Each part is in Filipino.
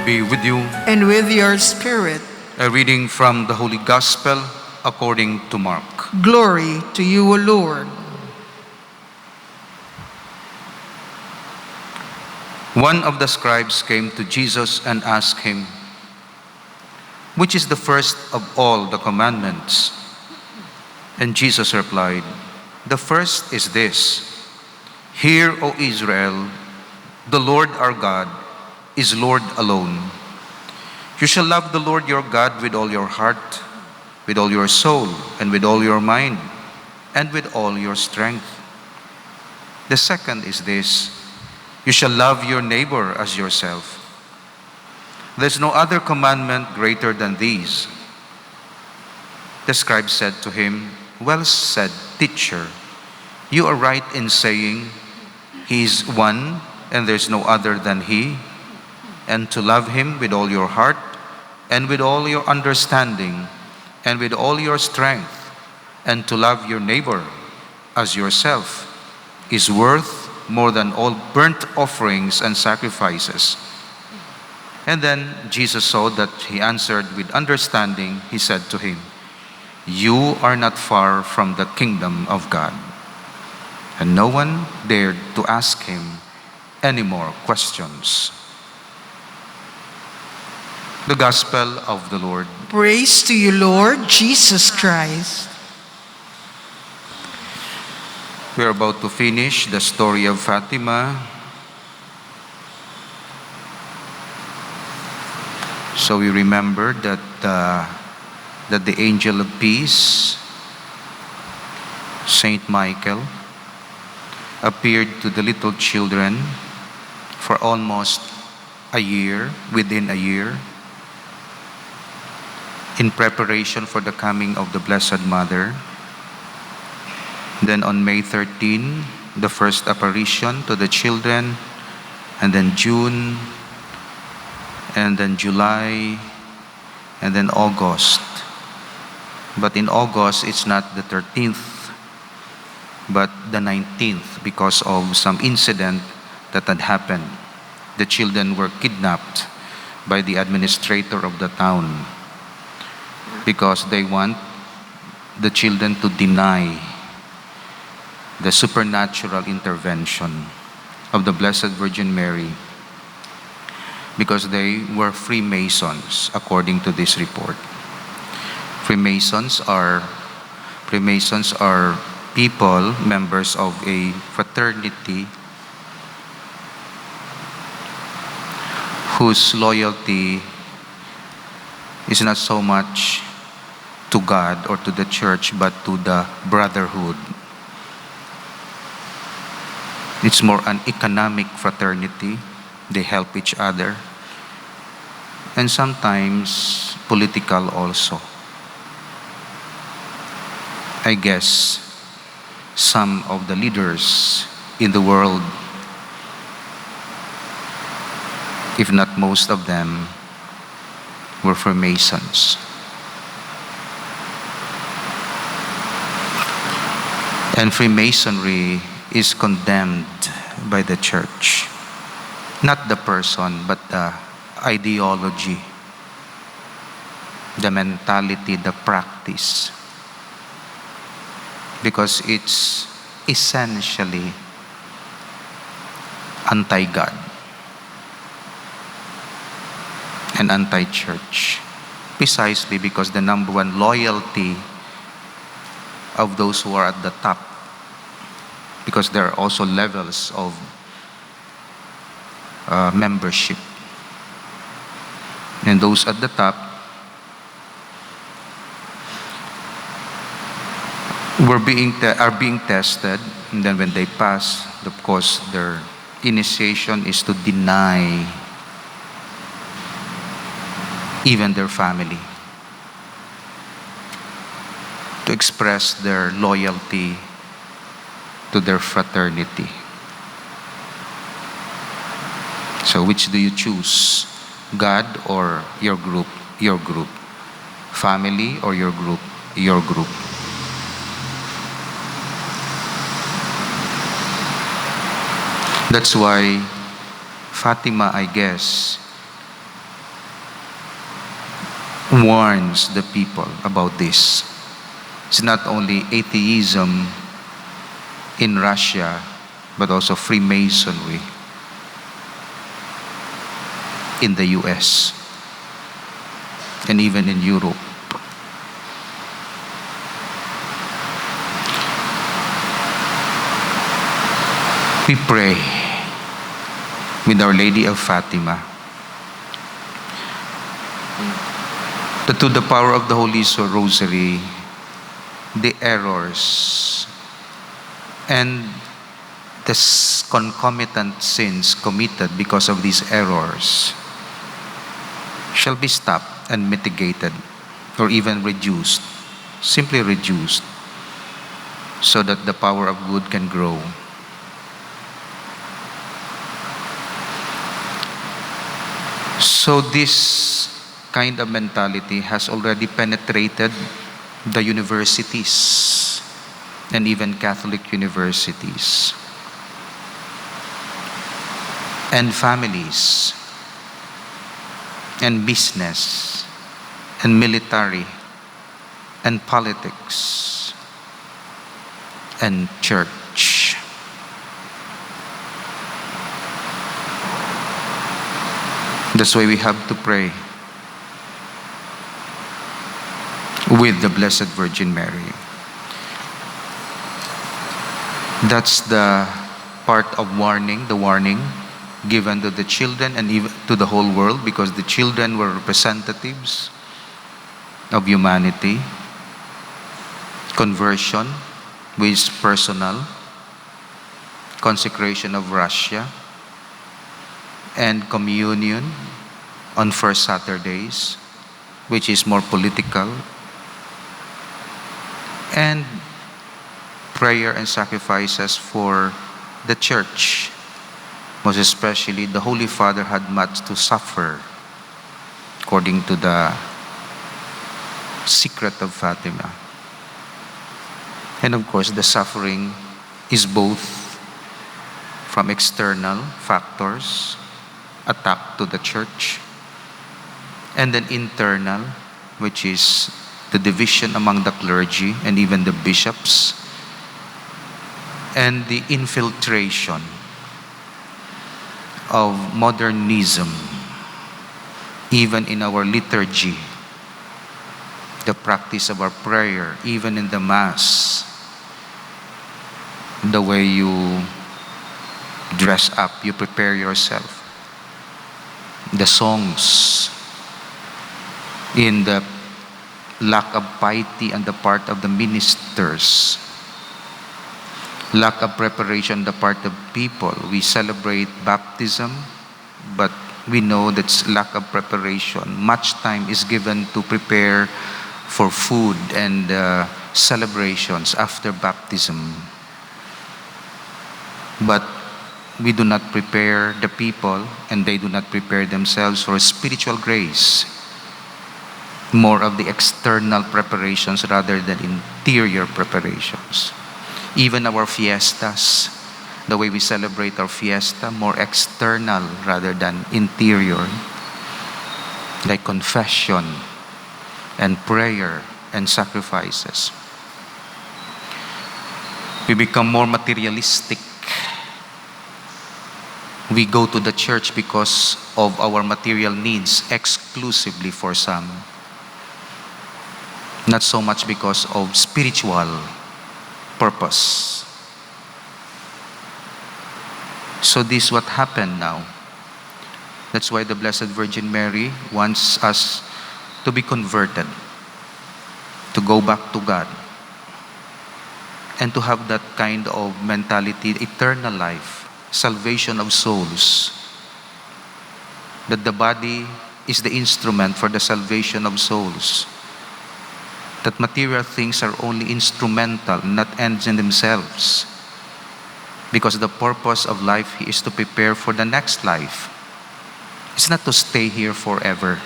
be with you. and with your spirit. A reading from the Holy Gospel according to Mark. Glory to you, O Lord. One of the scribes came to Jesus and asked him, "Which is the first of all the commandments?" And Jesus replied, "The first is this: Hear, O Israel, the Lord our God is Lord alone. You shall love the Lord your God with all your heart, with all your soul, and with all your mind, and with all your strength. The second is this: You shall love your neighbor as yourself. There's no other commandment greater than these." The scribe said to him, "Well said, teacher. You are right in saying, He is one, and there's no other than He, and to love Him with all your heart, and with all your understanding, and with all your strength, and to love your neighbor as yourself is worth more than all burnt offerings and sacrifices." And then Jesus saw that he answered with understanding. He said to him, "You are not far from the kingdom of God." And no one dared to ask him any more questions. The Gospel of the Lord. Praise to you, Lord Jesus Christ. We are about to finish the story of Fatima. So we remember that the angel of peace, Saint Michael, appeared to the little children for almost a year, within a year, in preparation for the coming of the Blessed Mother. Then on May 13, the first apparition to the children, and then June, and then July, and then August. But in August, it's not the 13th, but the 19th, because of some incident that had happened. The children were kidnapped by the administrator of the town because they want the children to deny the supernatural intervention of the Blessed Virgin Mary, because they were Freemasons, according to this report. Freemasons are people, members of a fraternity whose loyalty is not so much to God or to the church, but to the brotherhood. It's more an economic fraternity. They help each other. And sometimes political also. I guess some of the leaders in the world, if not most of them, were Freemasons. And Freemasonry is condemned by the church. Not the person, but the ideology, the mentality, the practice. Because it's essentially anti-God and anti-church. Precisely because the number one loyalty of those who are at the top, because there are also levels of membership. And those at the top are being tested, and then when they pass, of course, their initiation is to deny even their family, to express their loyalty to their fraternity. So which do you choose? God or your group? Your group. Family or your group? Your group. That's why Fatima, I guess, warns the people about this. It's not only atheism in Russia, but also Freemasonry in the US and even in Europe. We pray with Our Lady of Fatima that through the power of the Holy Rosary, the errors and the concomitant sins committed because of these errors shall be stopped and mitigated, or even reduced, simply reduced, so that the power of good can grow. So this kind of mentality has already penetrated the universities and even Catholic universities and families and business and military and politics and church. That's why we have to pray with the Blessed Virgin Mary. That's the part of warning, the warning given to the children and even to the whole world, because the children were representatives of humanity. Conversion, which is personal, consecration of Russia, and communion on first Saturdays, which is more political, and prayer and sacrifices for the church. Most especially, the Holy Father had much to suffer, according to the secret of Fatima. And of course, the suffering is both from external factors, attack to the church, and then internal, which is the division among the clergy and even the bishops, and the infiltration of modernism, even in our liturgy, the practice of our prayer, even in the Mass, the way you dress up, you prepare yourself, the songs, in the lack of piety on the part of the ministers, lack of preparation on the part of people. We celebrate baptism, but we know that's lack of preparation. Much time is given to prepare for food and celebrations after baptism. But we do not prepare the people, and they do not prepare themselves for spiritual grace. More of the external preparations rather than interior preparations. Even our fiestas, the way we celebrate our fiesta, more external rather than interior, like confession and prayer and sacrifices. We become more materialistic. We go to the church because of our material needs, exclusively for some. Not so much because of spiritual purpose. So this is what happened now. That's why the Blessed Virgin Mary wants us to be converted, to go back to God, and to have that kind of mentality, eternal life, salvation of souls. That the body is the instrument for the salvation of souls. That material things are only instrumental, not ends in themselves. Because the purpose of life is to prepare for the next life. It's not to stay here forever.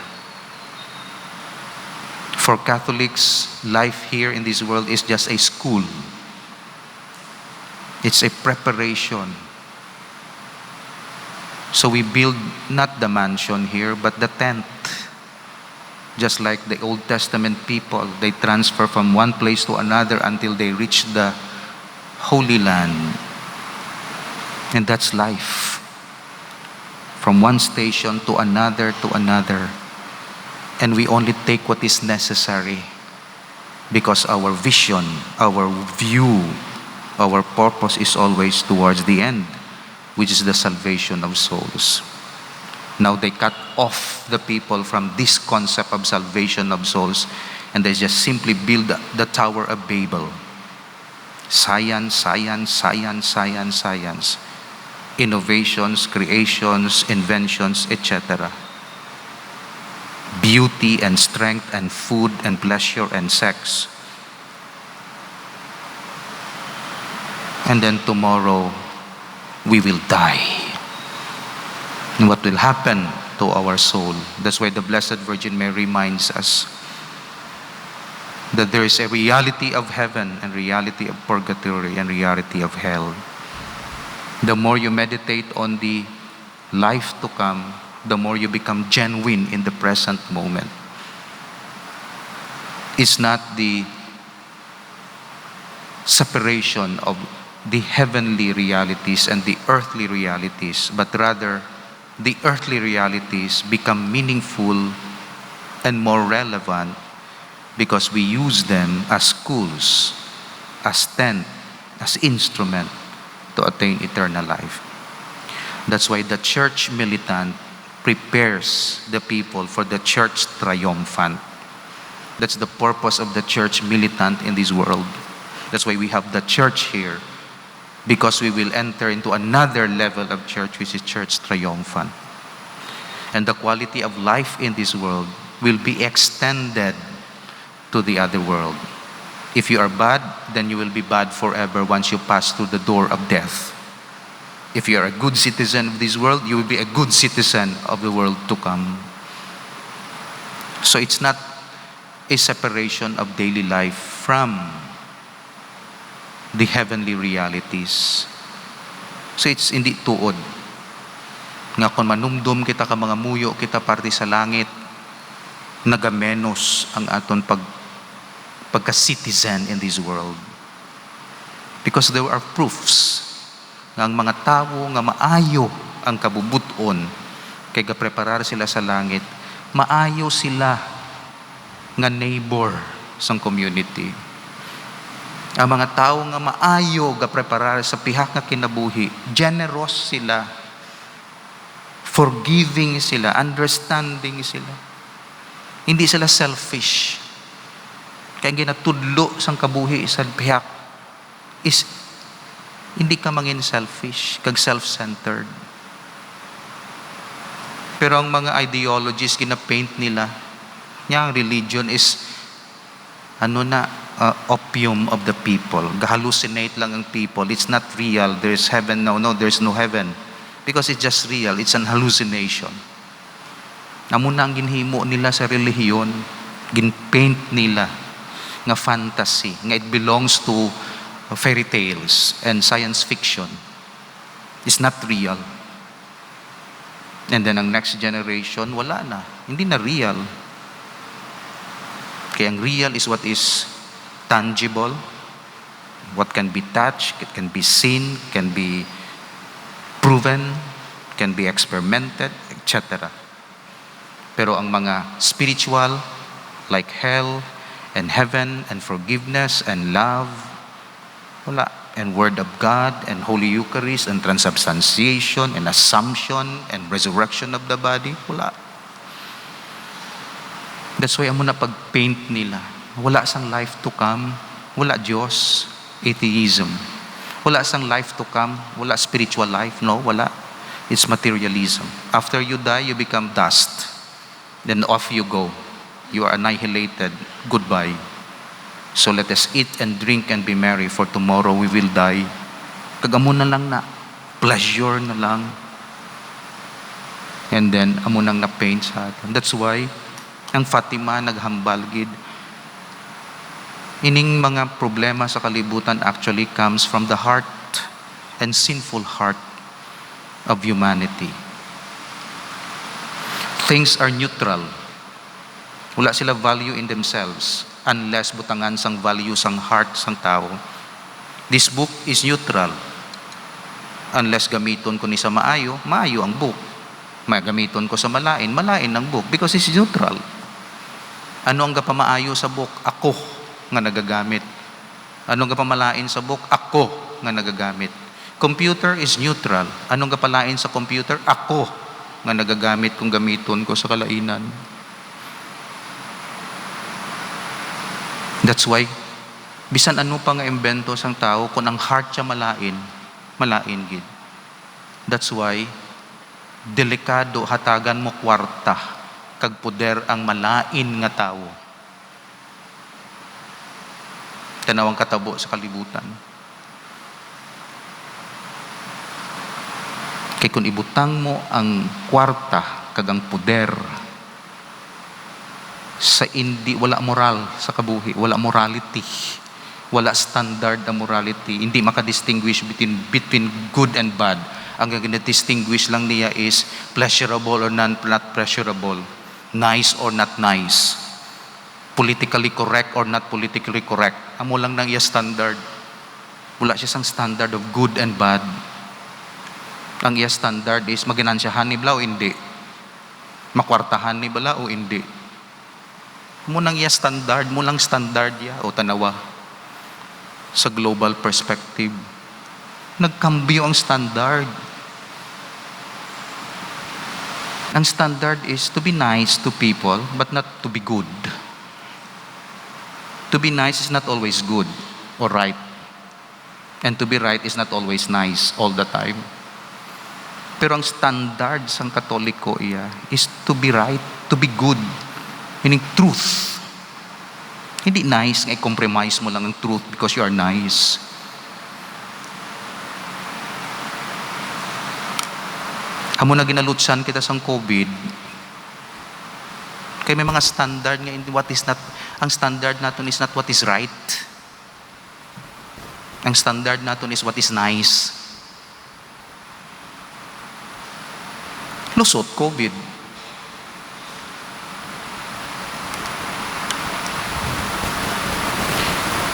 For Catholics, life here in this world is just a school. It's a preparation. So we build not the mansion here, but the tent. Just like the Old Testament people, they transfer from one place to another until they reach the Holy Land. And that's life. From one station to another to another. And we only take what is necessary because our vision, our view, our purpose is always towards the end, which is the salvation of souls. Now they cut off the people from this concept of salvation of souls, and they just simply build the Tower of Babel. Science, science, science, science, science. Innovations, creations, inventions, etc. Beauty and strength and food and pleasure and sex. And then tomorrow, we will die. And what will happen to our soul? That's why the Blessed Virgin Mary reminds us that there is a reality of heaven and reality of purgatory and reality of hell. The more you meditate on the life to come, the more you become genuine in the present moment. It's not the separation of the heavenly realities and the earthly realities, but rather the earthly realities become meaningful and more relevant because we use them as tools, as tent, as instrument to attain eternal life. That's why the church militant prepares the people for the church triumphant. That's the purpose of the church militant in this world. That's why we have the church here, because we will enter into another level of church, which is church triumphant. And the quality of life in this world will be extended to the other world. If you are bad, then you will be bad forever once you pass through the door of death. If you are a good citizen of this world, you will be a good citizen of the world to come. So it's not a separation of daily life from the heavenly realities. So it's hindi tuod. Nga kung manumdum kita ka mga muyo kita parte sa langit, nagamenos ang aton pagka-citizen in this world. Because there are proofs nga ang mga tao nga maayo ang kabubuton kay gapreparar sila sa langit, maayo sila nga neighbor sa community. Ang mga tao nga maayo ga preparar sa pihak nga kinabuhi, generous sila, forgiving sila, understanding sila. Hindi sila selfish. Kaya ginatudlo sang kabuhi sa pihak is hindi ka mangin selfish, kag self-centered. Pero ang mga ideologies gina-paint nila, yang religion is opium of the people. Ga-hallucinate lang ang people. It's not real. There's heaven. No, there's no heaven. Because it's just real. It's an hallucination. Amuna ang ginhimo nila sa relihiyon, ginpaint nila nga fantasy, nga it belongs to fairy tales and science fiction. It's not real. And then ang next generation, wala na. Hindi na real. Kaya ang real is what is tangible, what can be touched, it can be seen, can be proven, can be experimented, etc. Pero ang mga spiritual, like hell and heaven and forgiveness and love, wala. And Word of God and Holy Eucharist and transubstantiation and assumption and resurrection of the body, wala. That's why amo na pag-paint nila. Wala sang life to come, wala Diyos, atheism. Wala sang life to come, wala spiritual life, no, wala. It's materialism. After you die, you become dust. Then off you go. You are annihilated. Goodbye. So let us eat and drink and be merry, for tomorrow we will die. Kagamo na lang na. Pleasure na lang. And then, amo nang na-paint sa atin. That's why, ang Fatima naghambal gid. Ining mga problema sa kalibutan actually comes from the heart and sinful heart of humanity. Things are neutral. Wala sila value in themselves unless butangan sang value sang heart sang tao. This book is neutral. Unless gamiton ko ni sa maayo, maayo ang book. Gamiton ko sa malain, malain ang book because it's neutral. Ano ang gapamaayo sa book? Ako nga nagagamit. Ano ang gapamalain sa book? Ako nga nagagamit. Computer is neutral. Anong gapalain sa computer? Ako nga nagagamit kung gamiton ko sa kalainan. That's why, bisan ano pa nga imbento sang tao, kung ang heart siya malain, malain gid. That's why, delikado hatagan mo kwarta, kag poder ang malain nga tao. Tanawang katabo sa kalibutan. Kay kung ibutang mo ang kwarta, kag ang poder, sa hindi, wala moral sa kabuhi, wala morality, wala standard na morality, hindi makadistinguish between good and bad. Ang gina-distinguish lang niya is pleasurable or not pleasurable, nice or not nice, politically correct or not politically correct. Amo lang nang iya standard. Wala siya sang standard of good and bad. Ang iya standard is maginansyahan ni bala o hindi, makwartahan ni bala o hindi. Munang iya standard, mulang standard ya o tanawa sa global perspective. Nagkambyo ang standard. Ang standard is to be nice to people but not to be good. To be nice is not always good or right. And to be right is not always nice all the time. Pero ang standard sang Katoliko iya is to be right, to be good. Meaning truth. Hindi nice nga i-compromise mo lang ang truth because you are nice. Amo na ginalutsan kita sang COVID. Kaya may mga standard nga what is not, ang standard natin is not what is right. Ang standard natin is what is nice. Lusot COVID.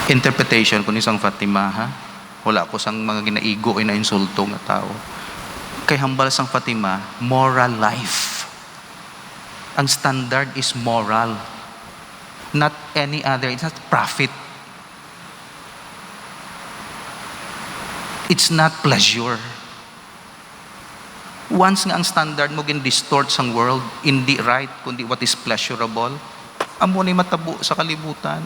Interpretation ko ni sang Fatima, ha? Wala ko sang mga ginaigo ay na-insulto nga tao. Kay hambal sang Fatima, moral life. Ang standard is moral. Not any other. It's not profit. It's not pleasure. Once nga ang standard mo gin-distort sang world, hindi right, kundi what is pleasurable, amo ni matabo sa kalibutan.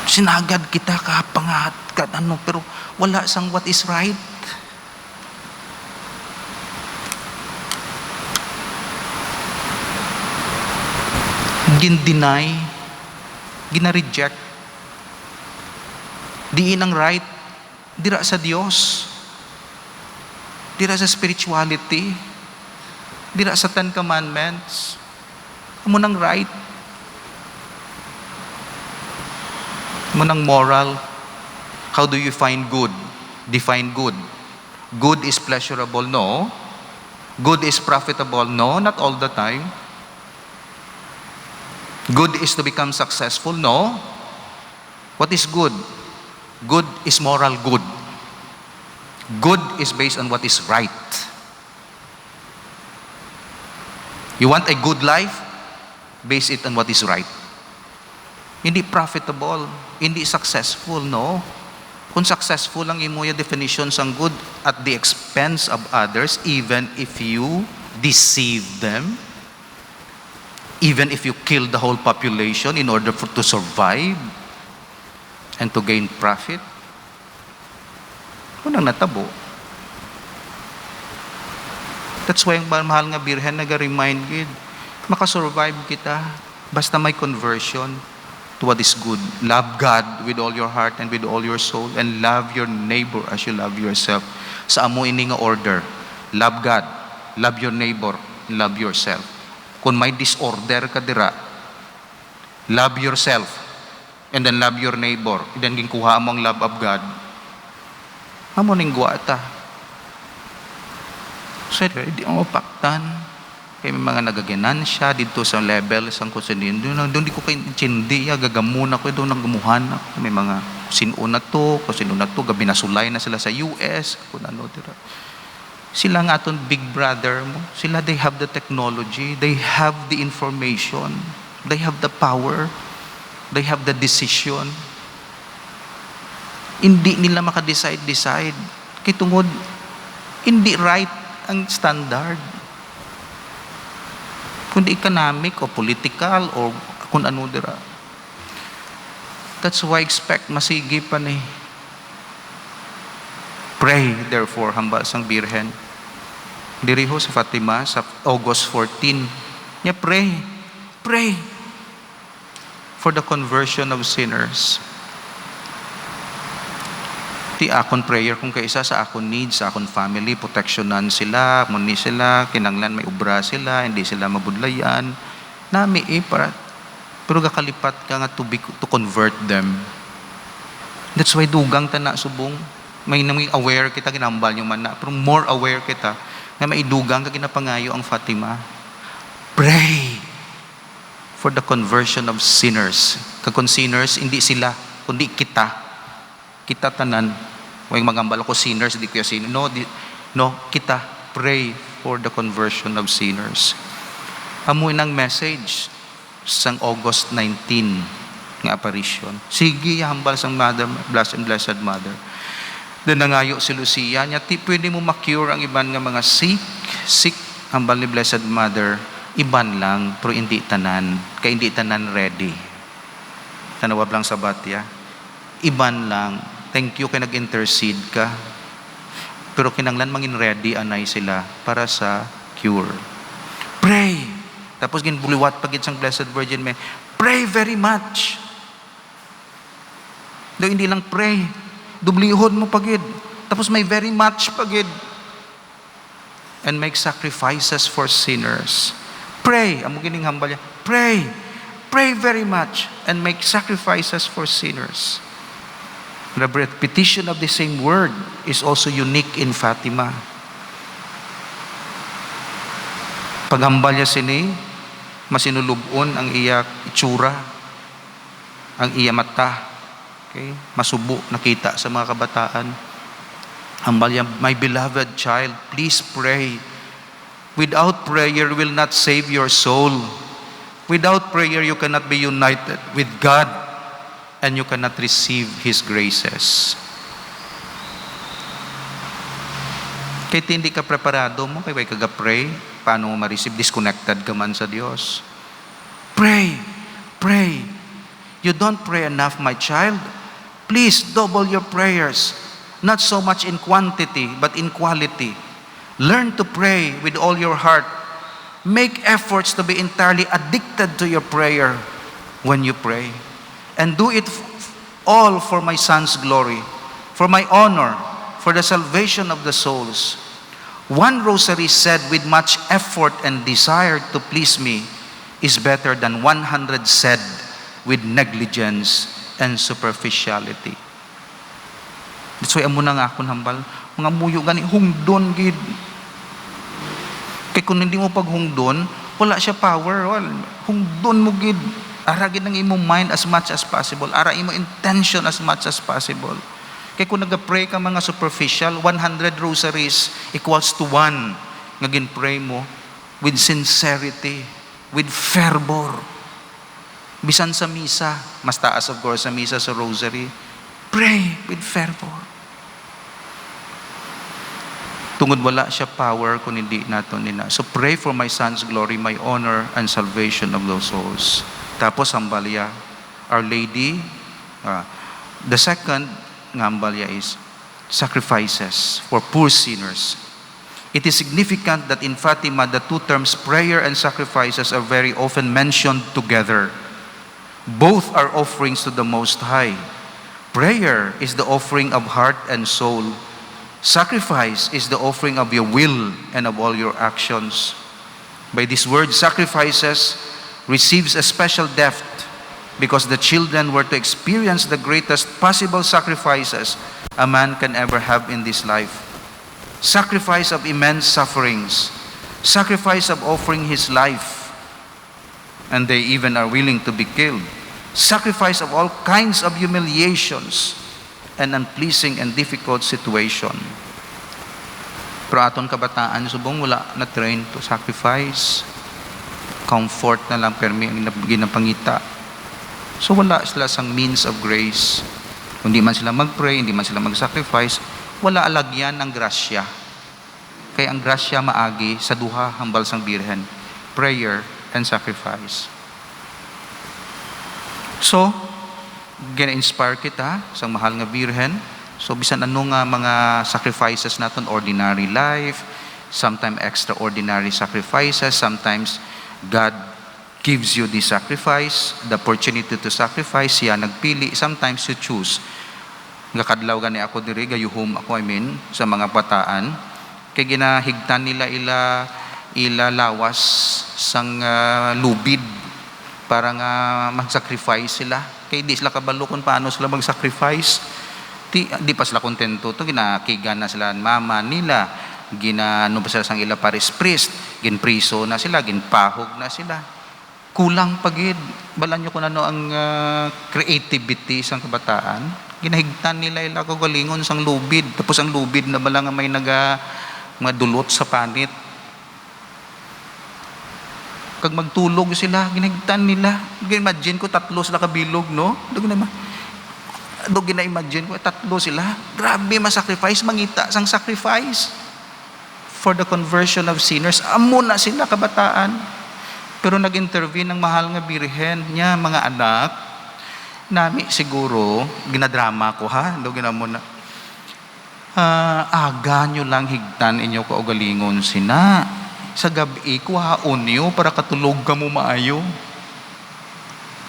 Sinagad kita kapangat ano, pero wala sang what is right. Gin-deny, gina-reject. Diin ang right, dira sa Diyos, dira sa spirituality, dira sa Ten Commandments. Amo nang right. Munang moral. How do you find good? Define good. Good is pleasurable? No. Good is profitable? No, not all the time. Good is to become successful? No. What is good? Good is moral good. Good is based on what is right. You want a good life? Base it on what is right. Hindi profitable, hindi successful, no? Kung successful ang imo yung definition sang good at the expense of others, even if you deceive them, even if you kill the whole population in order to survive and to gain profit, unang natabo. That's why ang mahal nga birhen nag-remind gid, makasurvive kita basta may conversion to what is good. Love God with all your heart and with all your soul, and love your neighbor as you love yourself. Sa amo ini nga order, love God, love your neighbor, love yourself. Kung may disorder ka dira, love yourself and then love your neighbor, and then ginkuha mo ang love of God, amo ning guwata. So, di mo paktan. Kaya may mga nagaginansya dito sa level, isang kusunin. Doon di ko kayo intindi, gagamuna ko, doon nagamuhan ako. May mga sinuna to, gabi na sulay na sila sa US, kung ano, tira. Sila nga atong big brother mo. Sila, they have the technology, they have the information, they have the power, they have the decision. Hindi nila makadecide. Kaya tungod, hindi right ang standard. Kundi economic o political o kung ano dira. That's why expect masigi pa ni. Pray, therefore, hambal sang Birhen. Diriho sa Fatima sa August 14. Niya pray for the conversion of sinners. Ti akon prayer kung kaisa sa akon needs, sa akon family, protectionan sila, muni sila, kinanglan may ubra sila, hindi sila mabudlayan. Nami para pero gakalipat ka nga to convert them. That's why dugang ta na subong. May naming aware kita ginambal nyo man na, pero more aware kita na maidugang ka ginapangayo ang Fatima. Pray for the conversion of sinners. Kung sinners, hindi sila, kundi kita. Kita tanan, huwag magambal ako sinners, di kuya sinners. No, kita pray for the conversion of sinners. Amoy ng message sang August 19 ng apparition. Sige, hambal sang Mother, Blessed Mother. Doon nangayo si Lucia, niya, pwede mo ma-cure ang iban nga mga sick, hambal ni Blessed Mother, iban lang, pero hindi tanan, kaya hindi tanan ready. Tanawab lang sa batya. Iban lang, thank you kay nag-intercede ka. Pero kinanglan mangin ready anay sila para sa cure. Pray. Tapos ginbuliwat pagit sang Blessed Virgin may pray very much. Do hindi lang pray, dublihon mo pagid. Tapos may very much pagid. And make sacrifices for sinners. Pray, amo gining hambal niya. Pray very much and make sacrifices for sinners. The repetition of the same word is also unique in Fatima. Paghambal niya sini, masinulubon ang iya itsura, ang iya mata. Okay? Masubo, nakita sa mga kabataan. Hambal niya, my beloved child, please pray. Without prayer, will not save your soul. Without prayer, you cannot be united with God. And you cannot receive His graces. Kahit hindi ka preparado mo, kaya kaga-pray, paano mo ma-receive? Disconnected ka man sa Diyos. Pray. You don't pray enough, my child. Please double your prayers. Not so much in quantity, but in quality. Learn to pray with all your heart. Make efforts to be entirely addicted to your prayer when you pray. And do it all for my Son's glory, for my honor, for the salvation of the souls. One rosary said with much effort and desire to please me is better than 100 said with negligence and superficiality. That's why amo na nga akong hambal, mga muyo gani, hungdon gid. Kaya kung hindi mo paghungdon, wala siya power. Hungdon mo gid. Ara gid ang imong mind as much as possible. Ara imo intention as much as possible. Kaya kung nag-pray ka mga superficial, 100 rosaries equals to 1 nga gin-pray mo with sincerity, with fervor. Bisan sa misa, mas taas of course sa misa sa rosary, pray with fervor. Tungod wala siya power kung hindi nato nina. So pray for my Son's glory, my honor, and salvation of those souls. Tapos hambalya, Our Lady. The second hambalya is sacrifices for poor sinners. It is significant that in Fatima, the two terms prayer and sacrifices are very often mentioned together. Both are offerings to the Most High. Prayer is the offering of heart and soul. Sacrifice is the offering of your will and of all your actions. By this word, sacrifices receives a special depth because the children were to experience the greatest possible sacrifices a man can ever have in this life. Sacrifice of immense sufferings. sacrifice of offering his life, and they even are willing to be killed, sacrifice of all kinds of humiliations and unpleasing and difficult situation. Pero aton kabataan, subong wala na train to sacrifice. Comfort na lang permi ang ginapangita. So wala sila sang means of grace. Hindi man sila mag-pray, hindi man sila mag-sacrifice, wala alagyan ng grasya. Kaya ang grasya maagi sa duha hambal sang Birhen, prayer and sacrifice. So, gina-inspire kita sa mahal nga Birhen. So, bisan ano nga mga sacrifices naton, ordinary life, sometimes extraordinary sacrifices, sometimes God gives you the sacrifice, the opportunity to sacrifice, siya nagpili, sometimes you choose. Ngakadlaw gani ako diri, gayuhom ako, sa mga bataan, kay ginahigtan nila ila lawas sang lubid para nga mag-sacrifice sila. Kay di sila kabalo kung paano sila mag-sacrifice. Di pa sila kontento to, ginakigan na sila mama nila, ginano pa sila sang ila paris priest, ginpriso na sila, ginpahog na sila. Kulang pagid. Balan nyo kung ano ang creativity sang kabataan. Ginahigtan nila ila kagalingon sang lubid. Tapos ang lubid na bala nga may madulot sa panit. Kag magtulog sila, ginahigtan nila. Imagine ko, 3 sila kabilog, no? Gina-imagine ko, 3 sila. Grabe, masacrifice, mangita sang sacrifice for the conversion of sinners. Amo na sila kabataan. Pero nag-intervene ng mahal nga Birhen niya, mga anak, nami siguro, ginadrama ko ha, ginamuna, aga nyo lang higtan inyo kaugalingon sina. Sa gabi, kuhaon nyo para katulog ka mo maayo.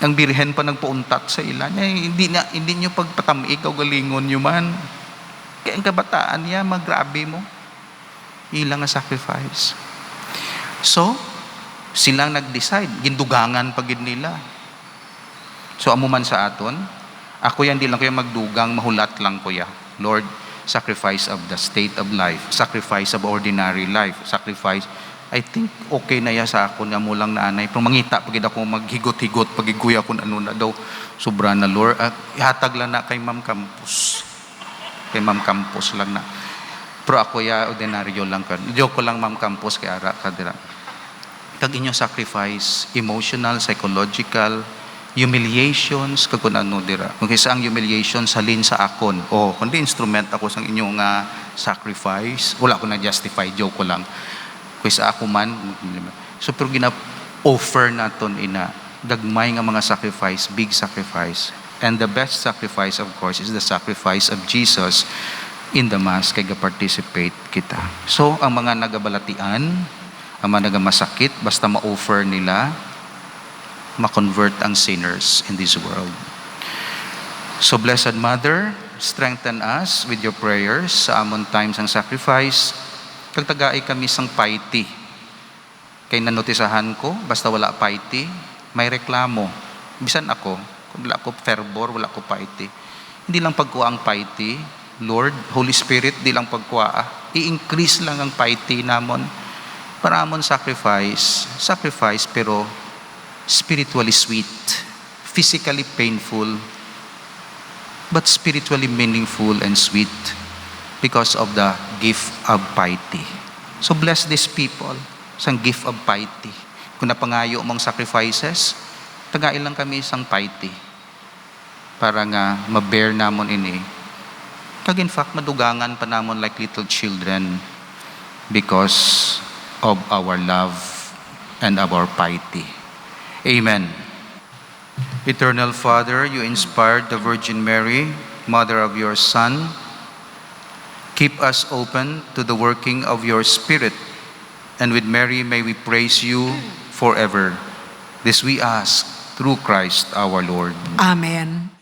Ang Birhen pa nagpauntat sa ila niya, hindi nyo pagpatami kaugalingon nyo man. Kaya ang kabataan niya, magrabe mo. Ilang nga sacrifice. So, silang nag-decide, gindugangan pagid nila. So amo man sa aton, ako yan di lang kaya magdugang, mahulat lang ko ya. Lord, sacrifice of the state of life, sacrifice of ordinary life, sacrifice, I think okay na ya sa ako nga mo lang na anay. Pero mangita pagid ako maghigot-higot, pagiguya ko ano na daw, sobra na Lord. Ihatag lang na kay Ma'am Campus. Kay Ma'am Campus lang na. Pero ako ya, ordinaryo lang ka. Joke ko lang Ma'am Campus kay ara kadira. Kag inyo sacrifice, emotional, psychological, humiliations, kag kun ano dira. Kung kisa ang humiliation salin sa akon, kundi instrument ako sang inyong sacrifice, wala ko na justify, joke ko lang. Kisa ako man, so pero gina-offer naton ina, dagmay nga mga sacrifice, big sacrifice. And the best sacrifice, of course, is the sacrifice of Jesus in the Mass, kaya participate kita. So, ang mga nagabalatian, ang mga nagamasakit, basta ma-offer nila, ma-convert ang sinners in this world. So, Blessed Mother, strengthen us with your prayers sa amon times ang sacrifice. Kagtagai kami sang piety. Kay nanotisahan ko, basta wala piety, may reklamo. Bisan ako, kung wala ko fervor, wala ko piety. Hindi lang pagkuha ang piety, Lord, Holy Spirit, di lang pagkuha. I-increase lang ang piety namon. Para amon sacrifice pero spiritually sweet, physically painful, but spiritually meaningful and sweet because of the gift of piety. So bless these people sang gift of piety. Kung napangayo mong sacrifices, tagain lang kami sang piety para nga ma-bear namon ini. Kag in fact, madugangan pa namon like little children because of our love and our piety. Amen. Eternal Father, you inspired the Virgin Mary, Mother of your Son. Keep us open to the working of your Spirit, and with Mary may we praise you forever. This we ask through Christ our Lord. Amen.